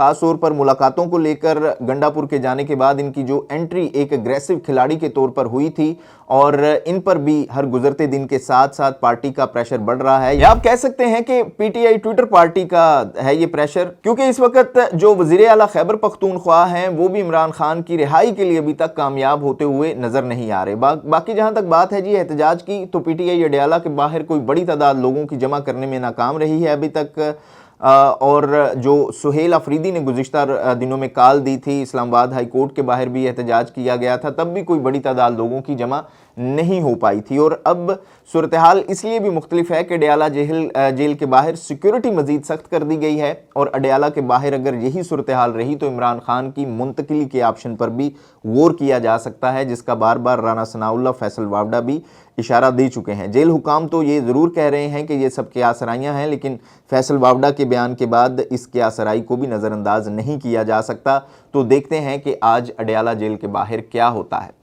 خاص طور پر ملاقاتوں کو لے کر گنڈاپور کے جانے کے بعد ان کی جو انٹری ایک اگریسو کھلاڑی کے طور پر ہوئی تھی، اور ان پر بھی ہر گزرتے دن کے ساتھ ساتھ پارٹی کا پریشر بڑھ رہا ہے، یا آپ کہہ سکتے ہیں کہ P T I Twitter party کا ہے یہ پریشر، کیونکہ اس وقت جو وزیر اعلیٰ خیبر پختونخوا ہیں وہ بھی عمران خان کی رہائی کے لیے ابھی تک کامیاب ہوتے ہوئے نظر نہیں آ رہے۔ باقی جہاں تک بات ہے جی احتجاج کی، تو پی ٹی آئی اڈیالہ کے باہر کوئی بڑی تعداد لوگوں کی جمع کرنے میں ناکام رہی ہے ابھی تک، اور جو سہیل آفریدی نے گزشتہ دنوں میں کال دی تھی، اسلام آباد ہائی کورٹ کے باہر بھی احتجاج کیا گیا تھا، تب بھی کوئی بڑی تعداد لوگوں کی جمع نہیں ہو پائی تھی، اور اب صورتحال اس لیے بھی مختلف ہے کہ اڈیالہ جیل کے باہر سیکیورٹی مزید سخت کر دی گئی ہے، اور اڈیالہ کے باہر اگر یہی صورتحال رہی تو عمران خان کی منتقلی کے آپشن پر بھی غور کیا جا سکتا ہے، جس کا بار بار رانا ثناءاللہ فیصل وابڈہ بھی اشارہ دے چکے ہیں۔ جیل حکام تو یہ ضرور کہہ رہے ہیں کہ یہ سب قیاس آرائیاں ہیں، لیکن فیصل وابڈہ کے بیان کے بعد اس قیاس آرائی کو بھی نظر انداز نہیں کیا جا سکتا، تو دیکھتے ہیں کہ آج اڈیالہ جیل کے باہر کیا ہوتا ہے۔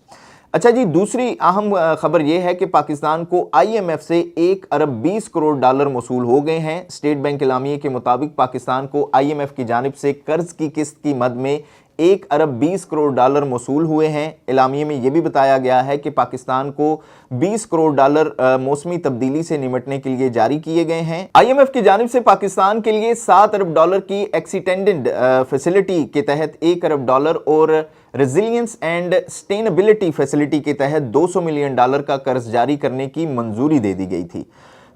اچھا جی، دوسری اہم خبر یہ ہے کہ پاکستان کو آئی ایم ایف سے 1 ارب 20 کروڑ ڈالر موصول ہو گئے ہیں۔ اسٹیٹ بینک اعلامیے کے مطابق پاکستان کو آئی ایم ایف کی جانب سے قرض کی قسط کی مد میں 1 ارب 20 کروڑ ڈالر موصول ہوئے ہیں۔ اعلامیے میں یہ بھی بتایا گیا ہے کہ پاکستان کو 20 کروڑ ڈالر موسمی تبدیلی سے نمٹنے کے لیے جاری کیے گئے ہیں۔ آئی ایم ایف کی جانب سے پاکستان کے لیے 7 ارب ڈالر کی ایکسٹینڈڈ فیسلٹی کے تحت 1 ارب ڈالر اور ریزیلینس اینڈ سسٹینیبلٹی فیسلٹی کے تحت 200 ملین ڈالر کا قرض جاری کرنے کی منظوری دے دی گئی تھی۔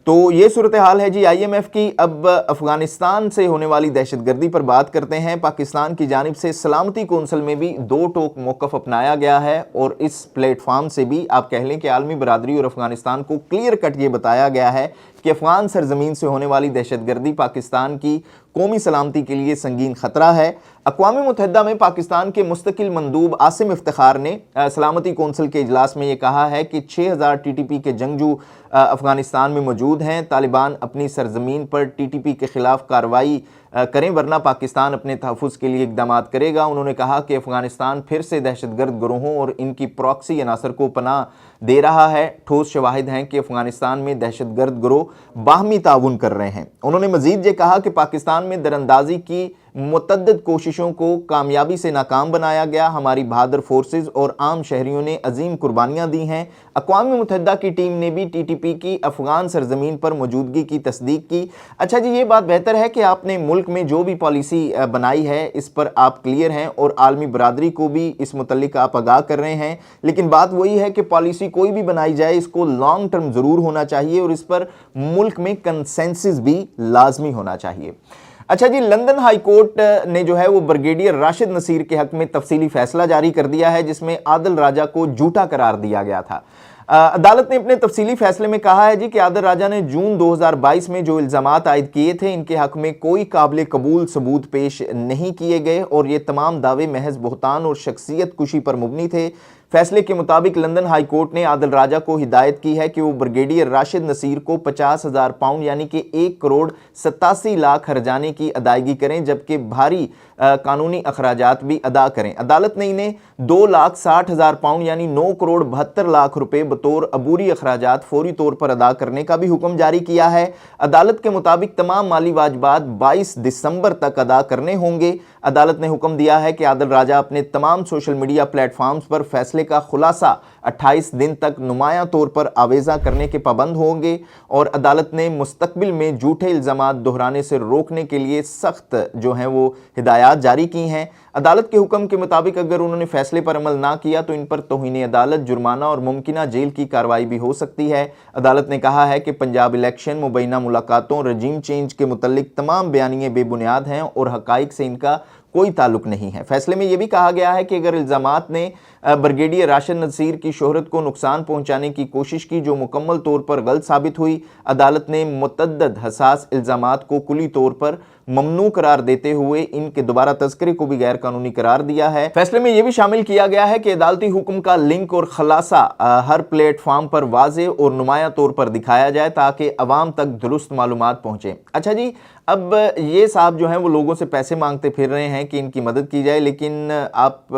تو یہ صورتحال ہے جی آئی ایم ایف کی۔ اب افغانستان سے ہونے والی دہشت گردی پر بات کرتے ہیں۔ پاکستان کی جانب سے سلامتی کونسل میں بھی دو ٹوک موقف اپنایا گیا ہے، اور اس پلیٹ فارم سے بھی آپ کہہ لیں کہ عالمی برادری اور افغانستان کو کلیئر کٹ یہ بتایا گیا ہے کہ افغان سرزمین سے ہونے والی دہشت گردی پاکستان کی قومی سلامتی کے لیے سنگین خطرہ ہے۔ اقوام متحدہ میں پاکستان کے مستقل مندوب عاصم افتخار نے سلامتی کونسل کے اجلاس میں یہ کہا ہے کہ 6000 ٹی ٹی پی کے جنگجو افغانستان میں موجود ہیں۔ طالبان اپنی سرزمین پر ٹی ٹی پی کے خلاف کارروائی کریں ورنہ پاکستان اپنے تحفظ کے لیے اقدامات کرے گا۔ انہوں نے کہا کہ افغانستان پھر سے دہشت گرد گروہوں اور ان کی پراکسی عناصر کو پناہ دے رہا ہے۔ ٹھوس شواہد ہیں کہ افغانستان میں دہشت گرد گروہ باہمی تعاون کر رہے ہیں۔ انہوں نے مزید یہ کہا کہ پاکستان میں دراندازی کی متعدد کوششوں کو کامیابی سے ناکام بنایا گیا۔ ہماری بہادر فورسز اور عام شہریوں نے عظیم قربانیاں دی ہیں۔ اقوام متحدہ کی ٹیم نے بھی ٹی ٹی پی کی افغان سرزمین پر موجودگی کی تصدیق کی۔ اچھا جی، یہ بات بہتر ہے کہ آپ نے ملک میں جو بھی پالیسی بنائی ہے اس پر آپ کلیئر ہیں، اور عالمی برادری کو بھی اس متعلق آپ آگاہ کر رہے ہیں، لیکن بات وہی ہے کہ پالیسی کوئی بھی بنائی جائے اس کو لانگ ٹرم ضرور ہونا چاہیے، اور اس پر ملک میں کنسنسس بھی لازمی ہونا چاہیے۔ اچھا جی، لندن ہائی کورٹ نے جو ہے وہ بریگیڈیئر راشد نصیر کے حق میں تفصیلی فیصلہ جاری کر دیا ہے، جس میں عادل راجہ کو جھوٹا قرار دیا گیا تھا۔ عدالت نے اپنے تفصیلی فیصلے میں کہا ہے جی کہ عادل راجہ نے جون 2022 میں جو الزامات عائد کیے تھے ان کے حق میں کوئی قابل قبول ثبوت پیش نہیں کیے گئے، اور یہ تمام دعوے محض بہتان اور شخصیت کشی پر مبنی تھے۔ فیصلے کے مطابق لندن ہائی کورٹ نے عادل راجہ کو ہدایت کی ہے کہ وہ بریگیڈیئر راشد نصیر کو 50,000 پاؤنڈ یعنی کہ 1 کروڑ 87 لاکھ ہرجانے کی ادائیگی کریں، جبکہ بھاری قانونی اخراجات بھی ادا کریں۔ عدالت نے انہیں 2,60,000 پاؤنڈ یعنی 9 کروڑ 72 لاکھ روپے بطور عبوری اخراجات فوری طور پر ادا کرنے کا بھی حکم جاری کیا ہے۔ عدالت کے مطابق تمام مالی واجبات 22 دسمبر تک ادا کرنے ہوں گے۔ عدالت نے حکم دیا ہے کہ عادل راجہ اپنے تمام سوشل میڈیا پلیٹ فارمز پر فیصلے کا خلاصہ 28 دن تک نمایاں طور پر آویزہ کرنے کے پابند ہوں گے، اور عدالت نے مستقبل میں جھوٹے الزامات دہرانے سے روکنے کے لیے سخت جو ہیں وہ ہدایات جاری کی ہیں۔ عدالت کے حکم کے مطابق اگر انہوں نے فیصلے پر عمل نہ کیا تو ان پر توہین عدالت، جرمانہ اور ممکنہ جیل کی کارروائی بھی ہو سکتی ہے۔ عدالت نے کہا ہے کہ پنجاب الیکشن، مبینہ ملاقاتوں، رجیم چینج کے متعلق تمام بیانیے بے بنیاد ہیں اور حقائق سے ان کا کوئی تعلق نہیں ہے۔ فیصلے میں یہ بھی کہا گیا ہے کہ اگر الزامات نے بریگیڈیئر راشد نصیر کی شہرت کو نقصان پہنچانے کی کوشش کی جو مکمل طور پر غلط ثابت ہوئی، عدالت نے متعدد حساس الزامات کو کلی طور پر ممنوع قرار دیتے ہوئے ان کے دوبارہ تذکرے کو بھی غیر قانونی قرار دیا ہے۔ فیصلے میں یہ بھی شامل کیا گیا ہے کہ عدالتی حکم کا لنک اور خلاصہ ہر پلیٹ فارم پر واضح اور نمایاں طور پر دکھایا جائے تاکہ عوام تک درست معلومات پہنچے۔ اچھا جی، اب یہ صاحب جو ہیں وہ لوگوں سے پیسے مانگتے پھر رہے ہیں کہ ان کی مدد کی جائے، لیکن آپ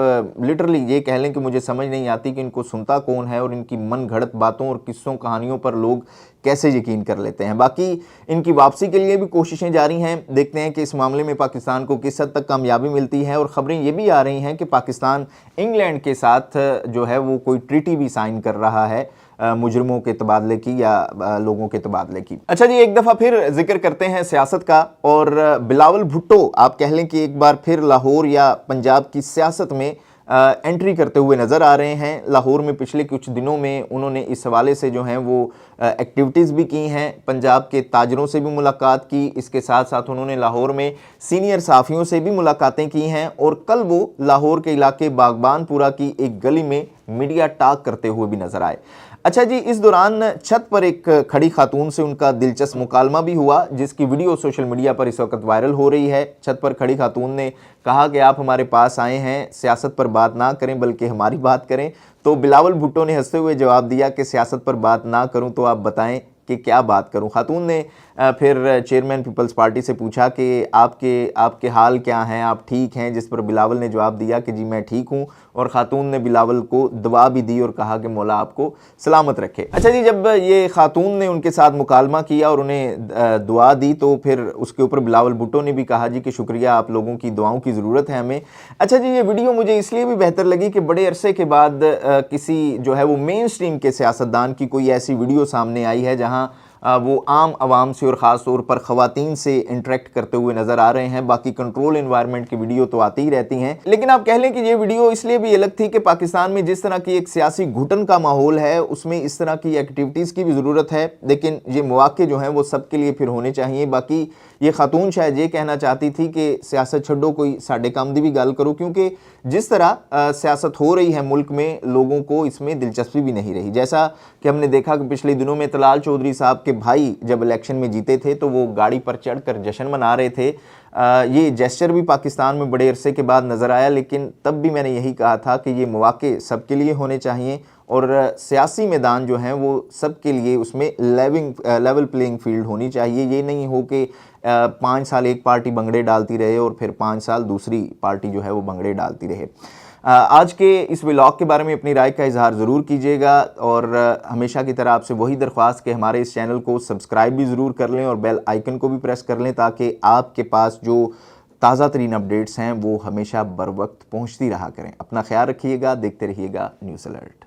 لٹرلی یہ کہہ لیں کہ مجھے سمجھ نہیں آتی کہ ان کو سنتا کون ہے، اور ان کی من گھڑت باتوں اور قصوں کہانیوں پر لوگ کیسے یقین کر لیتے ہیں۔ باقی ان کی واپسی کے لیے بھی کوششیں جاری ہیں، دیکھتے ہیں ہیں کہ اس معاملے میں پاکستان کو کس حد تک کامیابی ملتی ہے، اور خبریں یہ بھی آ رہی ہیں کہ پاکستان انگلینڈ کے ساتھ جو ہے وہ کوئی ٹریٹی بھی سائن کر رہا ہے مجرموں کے تبادلے کی یا لوگوں کے تبادلے کی۔ اچھا جی، ایک دفعہ پھر ذکر کرتے ہیں سیاست کا، اور بلاول بھٹو آپ کہہ لیں کہ ایک بار پھر لاہور یا پنجاب کی سیاست میں انٹری کرتے ہوئے نظر آ رہے ہیں۔ لاہور میں پچھلے کچھ دنوں میں انہوں نے اس حوالے سے جو ہیں وہ ایکٹیویٹیز بھی کی ہیں، پنجاب کے تاجروں سے بھی ملاقات کی، اس کے ساتھ ساتھ انہوں نے لاہور میں سینئر صحافیوں سے بھی ملاقاتیں کی ہیں، اور کل وہ لاہور کے علاقے باغبان پورہ کی ایک گلی میں میڈیا ٹاک کرتے ہوئے بھی نظر آئے۔ اچھا جی، اس دوران چھت پر ایک کھڑی خاتون سے ان کا دلچسپ مکالمہ بھی ہوا، جس کی ویڈیو سوشل میڈیا پر اس وقت وائرل ہو رہی ہے۔ چھت پر کھڑی خاتون نے کہا کہ آپ ہمارے پاس آئے ہیں، سیاست پر بات نہ کریں بلکہ ہماری بات کریں، تو بلاول بھٹو نے ہنستے ہوئے جواب دیا کہ سیاست پر بات نہ کروں تو آپ بتائیں کہ کیا بات کروں۔ خاتون نے پھر چیئرمین پیپلز پارٹی سے پوچھا کہ آپ کے حال کیا ہیں، آپ ٹھیک ہیں، جس پر بلاول نے جواب دیا کہ جی میں ٹھیک ہوں، اور خاتون نے بلاول کو دعا بھی دی اور کہا کہ مولا آپ کو سلامت رکھے۔ اچھا جی، جب یہ خاتون نے ان کے ساتھ مکالمہ کیا اور انہیں دعا دی تو پھر اس کے اوپر بلاول بھٹو نے بھی کہا جی کہ شکریہ، آپ لوگوں کی دعاؤں کی ضرورت ہے ہمیں۔ اچھا جی، یہ ویڈیو مجھے اس لیے بھی بہتر لگی کہ بڑے عرصے کے بعد کسی جو ہے وہ مین سٹریم کے سیاستدان کی کوئی ایسی ویڈیو سامنے آئی ہے جہاں وہ عام عوام سے اور خاص طور پر خواتین سے انٹریکٹ کرتے ہوئے نظر آ رہے ہیں۔ باقی کنٹرول انوائرمنٹ کی ویڈیو تو آتی ہی رہتی ہیں، لیکن آپ کہہ لیں کہ یہ ویڈیو اس لیے بھی الگ تھی کہ پاکستان میں جس طرح کی ایک سیاسی گھٹن کا ماحول ہے، اس میں اس طرح کی ایکٹیویٹیز کی بھی ضرورت ہے، لیکن یہ مواقع جو ہیں وہ سب کے لیے پھر ہونے چاہیے۔ باقی یہ خاتون شاید یہ کہنا چاہتی تھی کہ سیاست چھڈو، کوئی ساڈے کام دی بھی گل کرو، کیونکہ جس طرح سیاست ہو رہی ہے ملک میں، لوگوں کو اس میں دلچسپی بھی نہیں رہی۔ جیسا کہ ہم نے دیکھا کہ پچھلے دنوں میں طلال چودھری صاحب کے بھائی جب الیکشن میں جیتے تھے تو وہ گاڑی پر چڑھ کر جشن منا رہے تھے۔ یہ جیسچر بھی پاکستان میں بڑے عرصے کے بعد نظر آیا، لیکن تب بھی میں نے یہی کہا تھا کہ یہ مواقع سب کے لیے ہونے چاہیے، اور سیاسی میدان جو ہیں وہ سب کے لیے اس میں لیول پلینگ فیلڈ ہونی چاہیے۔ یہ نہیں ہو کہ 5 سال ایک پارٹی بنگڑے ڈالتی رہے اور پھر 5 سال دوسری پارٹی جو ہے وہ بنگڑے ڈالتی رہے۔ آج کے اس ولاگ کے بارے میں اپنی رائے کا اظہار ضرور کیجیے گا، اور ہمیشہ کی طرح آپ سے وہی درخواست کہ ہمارے اس چینل کو سبسکرائب بھی ضرور کر لیں اور بیل آئیکن کو بھی پریس کر لیں، تاکہ آپ کے پاس جو تازہ ترین اپڈیٹس ہیں وہ ہمیشہ بر وقت پہنچتی رہا کریں۔ اپنا خیال رکھیے گا، دیکھتے رہیے گا نیوز الرٹ۔